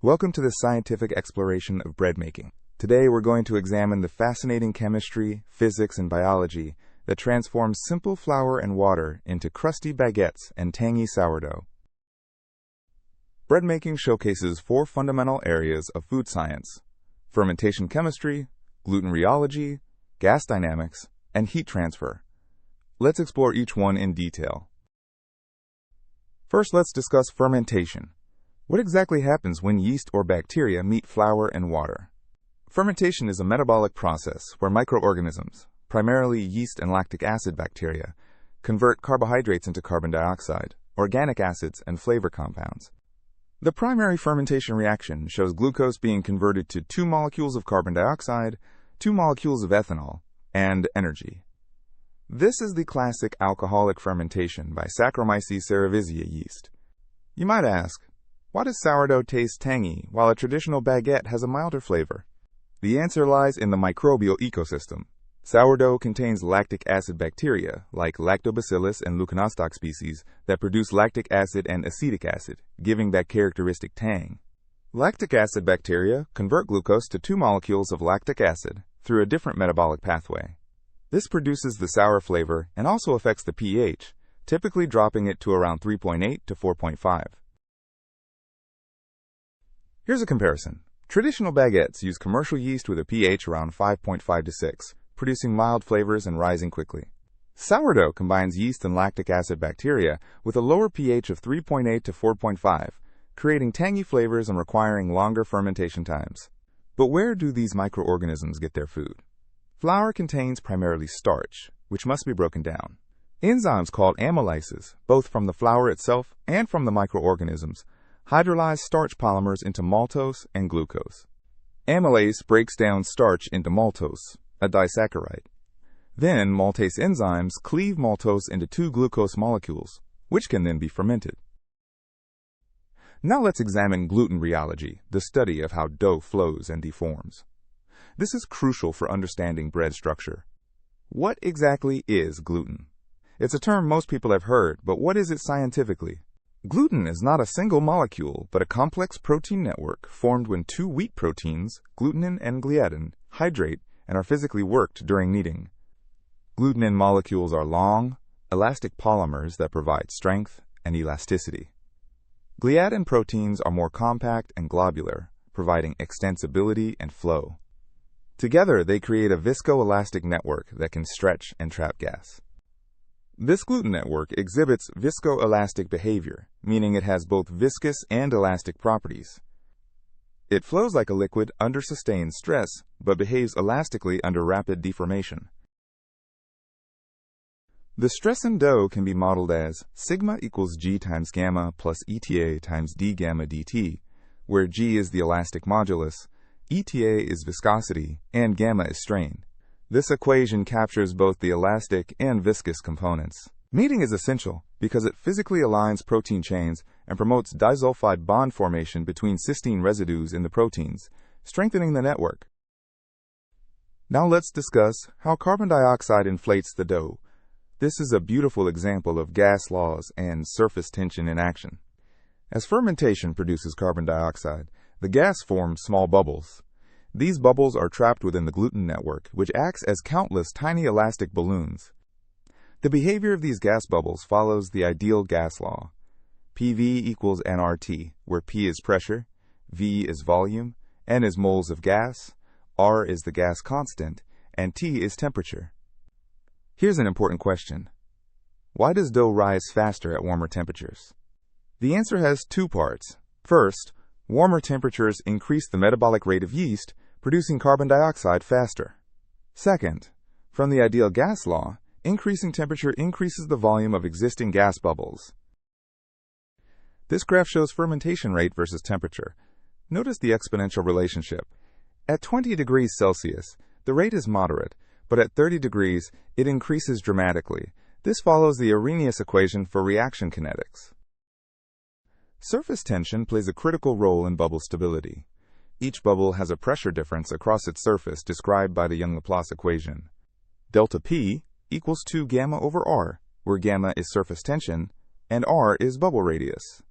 Welcome to the scientific exploration of bread making. Today we're going to examine the fascinating chemistry, physics, and biology that transforms simple flour and water into crusty baguettes and tangy sourdough. Bread making showcases four fundamental areas of food science: fermentation chemistry, gluten rheology, gas dynamics, and heat transfer. Let's explore each one in detail. First, let's discuss fermentation. What exactly happens when yeast or bacteria meet flour and water? Fermentation is a metabolic process where microorganisms, primarily yeast and lactic acid bacteria, convert carbohydrates into carbon dioxide, organic acids, and flavor compounds. The primary fermentation reaction shows glucose being converted to 2 molecules of carbon dioxide, 2 molecules of ethanol, and energy. This is the classic alcoholic fermentation by Saccharomyces cerevisiae yeast. You might ask, why does sourdough taste tangy while a traditional baguette has a milder flavor? The answer lies in the microbial ecosystem. Sourdough contains lactic acid bacteria, like Lactobacillus and Leuconostoc species, that produce lactic acid and acetic acid, giving that characteristic tang. Lactic acid bacteria convert glucose to 2 molecules of lactic acid through a different metabolic pathway. This produces the sour flavor and also affects the pH, typically dropping it to around 3.8 to 4.5. Here's a comparison. Traditional baguettes use commercial yeast with a pH around 5.5 to 6, producing mild flavors and rising quickly. Sourdough combines yeast and lactic acid bacteria with a lower pH of 3.8 to 4.5, creating tangy flavors and requiring longer fermentation times. But where do these microorganisms get their food? Flour contains primarily starch, which must be broken down. Enzymes called amylases, both from the flour itself and from the microorganisms, hydrolyze starch polymers into maltose and glucose. Amylase breaks down starch into maltose, a disaccharide. Then maltase enzymes cleave maltose into 2 glucose molecules, which can then be fermented. Now let's examine gluten rheology, the study of how dough flows and deforms. This is crucial for understanding bread structure. What exactly is gluten? It's a term most people have heard, but what is it scientifically? Gluten is not a single molecule, but a complex protein network formed when 2 wheat proteins, glutenin and gliadin, hydrate and are physically worked during kneading. Glutenin molecules are long, elastic polymers that provide strength and elasticity. Gliadin proteins are more compact and globular, providing extensibility and flow. Together, they create a viscoelastic network that can stretch and trap gas. This gluten network exhibits viscoelastic behavior, meaning it has both viscous and elastic properties. It flows like a liquid under sustained stress, but behaves elastically under rapid deformation. The stress in dough can be modeled as sigma equals G times gamma plus ETA times d gamma dt, where G is the elastic modulus, ETA is viscosity, and gamma is strain. This equation captures both the elastic and viscous components. Kneading is essential because it physically aligns protein chains and promotes disulfide bond formation between cysteine residues in the proteins, strengthening the network. Now let's discuss how carbon dioxide inflates the dough. This is a beautiful example of gas laws and surface tension in action. As fermentation produces carbon dioxide, the gas forms small bubbles. These bubbles are trapped within the gluten network, which acts as countless tiny elastic balloons. The behavior of these gas bubbles follows the ideal gas law. PV equals nRT, where P is pressure, V is volume, N is moles of gas, R is the gas constant, and T is temperature. Here's an important question. Why does dough rise faster at warmer temperatures? The answer has 2 parts. First, warmer temperatures increase the metabolic rate of yeast, producing carbon dioxide faster. Second, from the ideal gas law, increasing temperature increases the volume of existing gas bubbles. This graph shows fermentation rate versus temperature. Notice the exponential relationship. At 20 degrees Celsius, the rate is moderate, but at 30 degrees, it increases dramatically. This follows the Arrhenius equation for reaction kinetics. Surface tension plays a critical role in bubble stability. Each bubble has a pressure difference across its surface described by the Young-Laplace equation. Delta P equals 2 gamma over R, where gamma is surface tension and R is bubble radius.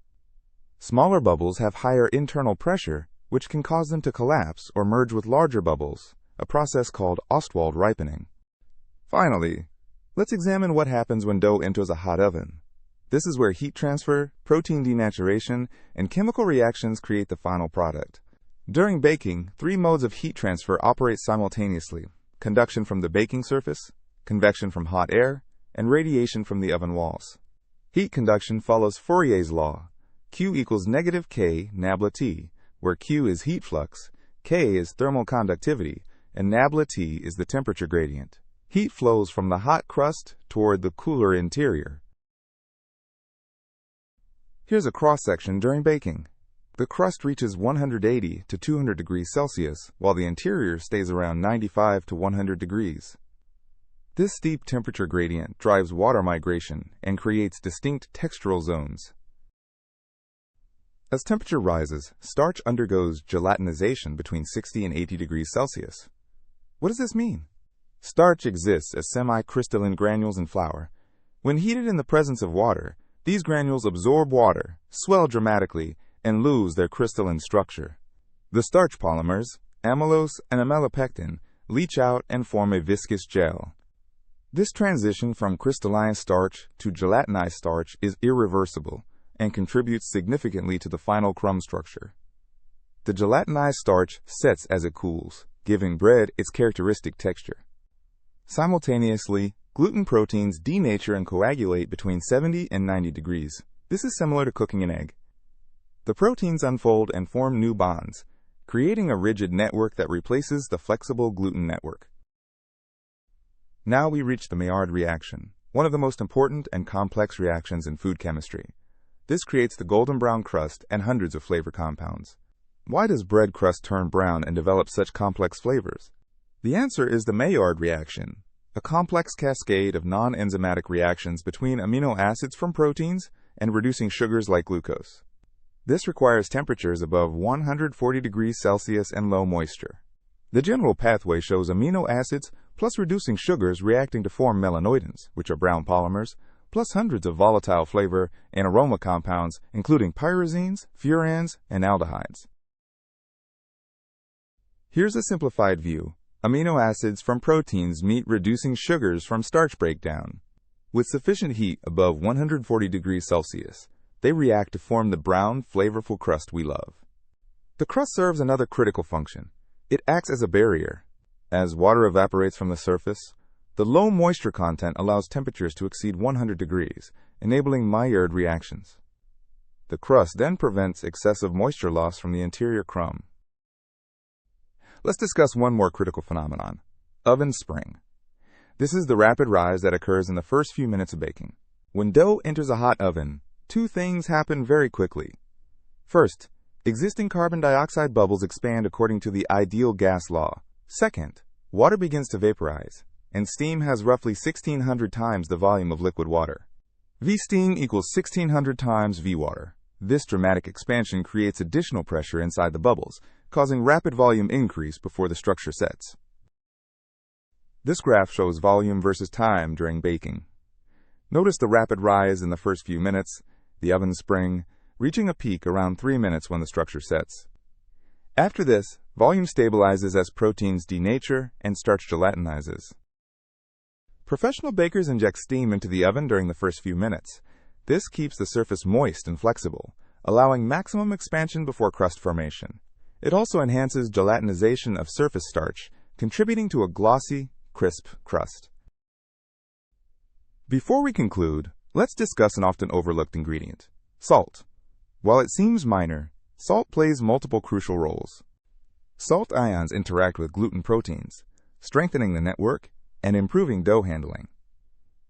Smaller bubbles have higher internal pressure, which can cause them to collapse or merge with larger bubbles, a process called Ostwald ripening. Finally, let's examine what happens when dough enters a hot oven. This is where heat transfer, protein denaturation, and chemical reactions create the final product. During baking, three modes of heat transfer operate simultaneously: conduction from the baking surface, convection from hot air, and radiation from the oven walls. Heat conduction follows Fourier's law. Q equals negative K nabla T, where Q is heat flux, K is thermal conductivity, and nabla T is the temperature gradient. Heat flows from the hot crust toward the cooler interior. Here's a cross-section during baking. The crust reaches 180 to 200 degrees Celsius, while the interior stays around 95 to 100 degrees. This steep temperature gradient drives water migration and creates distinct textural zones. As temperature rises, starch undergoes gelatinization between 60 and 80 degrees Celsius. What does this mean? Starch exists as semi-crystalline granules in flour. When heated in the presence of water, these granules absorb water, swell dramatically, and lose their crystalline structure. The starch polymers, amylose and amylopectin, leach out and form a viscous gel. This transition from crystalline starch to gelatinized starch is irreversible and contributes significantly to the final crumb structure. The gelatinized starch sets as it cools, giving bread its characteristic texture. Simultaneously, gluten proteins denature and coagulate between 70 and 90 degrees. This is similar to cooking an egg. The proteins unfold and form new bonds, creating a rigid network that replaces the flexible gluten network. Now we reach the Maillard reaction, one of the most important and complex reactions in food chemistry. This creates the golden brown crust and hundreds of flavor compounds. Why does bread crust turn brown and develop such complex flavors? The answer is the Maillard reaction, a complex cascade of non-enzymatic reactions between amino acids from proteins and reducing sugars like glucose. This requires temperatures above 140 degrees Celsius and low moisture. The general pathway shows amino acids plus reducing sugars reacting to form melanoidins, which are brown polymers, plus hundreds of volatile flavor and aroma compounds, including pyrazines, furans, and aldehydes. Here's a simplified view. Amino acids from proteins meet reducing sugars from starch breakdown. With sufficient heat above 140 degrees Celsius, they react to form the brown, flavorful crust we love. The crust serves another critical function. It acts as a barrier. As water evaporates from the surface, the low moisture content allows temperatures to exceed 100 degrees, enabling Maillard reactions. The crust then prevents excessive moisture loss from the interior crumb. Let's discuss one more critical phenomenon: oven spring. This is the rapid rise that occurs in the first few minutes of baking. When dough enters a hot oven, two things happen very quickly. First, existing carbon dioxide bubbles expand according to the ideal gas law. Second, water begins to vaporize, and steam has roughly 1,600 times the volume of liquid water. V steam equals 1,600 times V water. This dramatic expansion creates additional pressure inside the bubbles, causing rapid volume increase before the structure sets. This graph shows volume versus time during baking. Notice the rapid rise in the first few minutes, the oven spring, reaching a peak around 3 minutes when the structure sets. After this, volume stabilizes as proteins denature and starch gelatinizes. Professional bakers inject steam into the oven during the first few minutes. This keeps the surface moist and flexible, allowing maximum expansion before crust formation. It also enhances gelatinization of surface starch, contributing to a glossy, crisp crust. Before we conclude, let's discuss an often overlooked ingredient: salt. While it seems minor, salt plays multiple crucial roles. Salt ions interact with gluten proteins, strengthening the network and improving dough handling.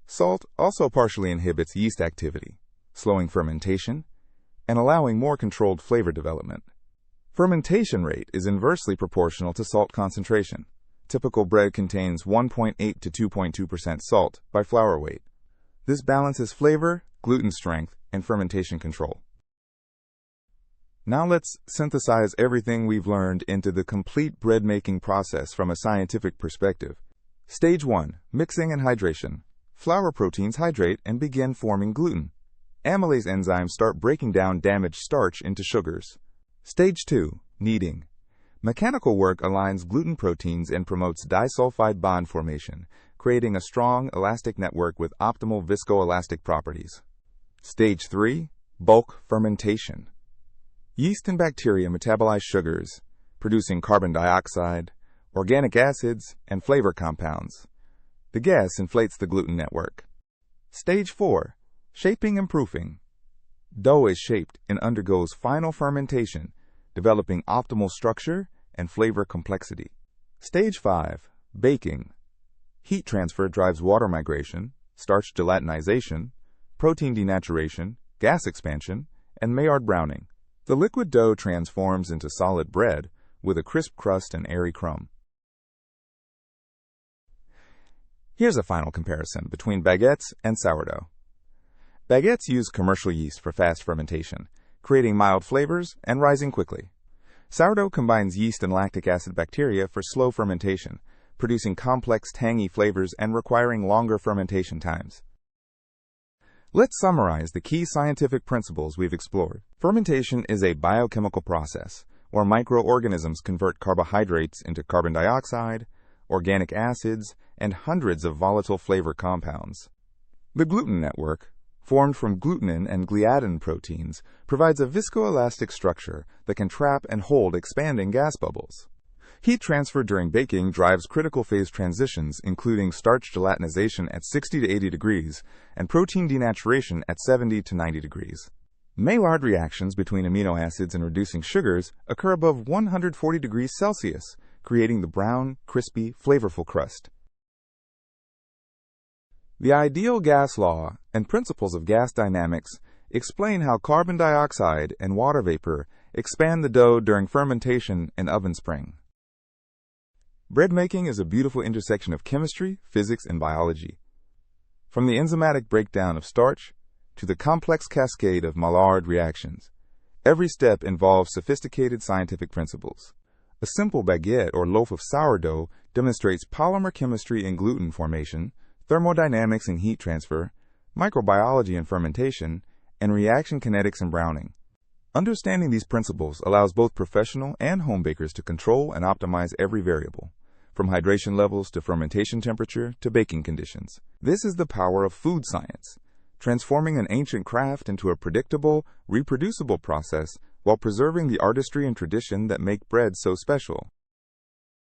Salt also partially inhibits yeast activity, slowing fermentation and allowing more controlled flavor development. Fermentation rate is inversely proportional to salt concentration. Typical bread contains 1.8 to 2.2% salt by flour weight. This balances flavor, gluten strength, and fermentation control. Now let's synthesize everything we've learned into the complete bread making process from a scientific perspective. Stage 1. Mixing and hydration. Flour proteins hydrate and begin forming gluten. amylase enzymes start breaking down damaged starch into sugars. Stage 2. Kneading. Mechanical work aligns gluten proteins and promotes disulfide bond formation, creating a strong elastic network with optimal viscoelastic properties. Stage 3. Bulk fermentation. Yeast and bacteria metabolize sugars, producing carbon dioxide, organic acids, and flavor compounds. The gas inflates the gluten network. Stage 4. Shaping and proofing. Dough is shaped and undergoes final fermentation, developing optimal structure and flavor complexity. Stage 5. Baking. Heat transfer drives water migration, starch gelatinization, protein denaturation, gas expansion, and Maillard browning. The liquid dough transforms into solid bread with a crisp crust and airy crumb. Here's a final comparison between baguettes and sourdough. Baguettes use commercial yeast for fast fermentation, creating mild flavors and rising quickly. Sourdough combines yeast and lactic acid bacteria for slow fermentation, producing complex tangy flavors and requiring longer fermentation times. Let's summarize the key scientific principles we've explored. Fermentation is a biochemical process where microorganisms convert carbohydrates into carbon dioxide, organic acids, and hundreds of volatile flavor compounds. The gluten network, formed from glutenin and gliadin proteins, provides a viscoelastic structure that can trap and hold expanding gas bubbles. Heat transfer during baking drives critical phase transitions, including starch gelatinization at 60 to 80 degrees and protein denaturation at 70 to 90 degrees. Maillard reactions between amino acids and reducing sugars occur above 140 degrees Celsius, creating the brown, crispy, flavorful crust. The ideal gas law and principles of gas dynamics explain how carbon dioxide and water vapor expand the dough during fermentation and oven spring. Bread making is a beautiful intersection of chemistry, physics, and biology. From the enzymatic breakdown of starch to the complex cascade of Maillard reactions, every step involves sophisticated scientific principles. A simple baguette or loaf of sourdough demonstrates polymer chemistry in gluten formation, thermodynamics in heat transfer, microbiology in fermentation, and reaction kinetics in browning. Understanding these principles allows both professional and home bakers to control and optimize every variable, from hydration levels to fermentation temperature to baking conditions. This is the power of food science, transforming an ancient craft into a predictable, reproducible process while preserving the artistry and tradition that make bread so special.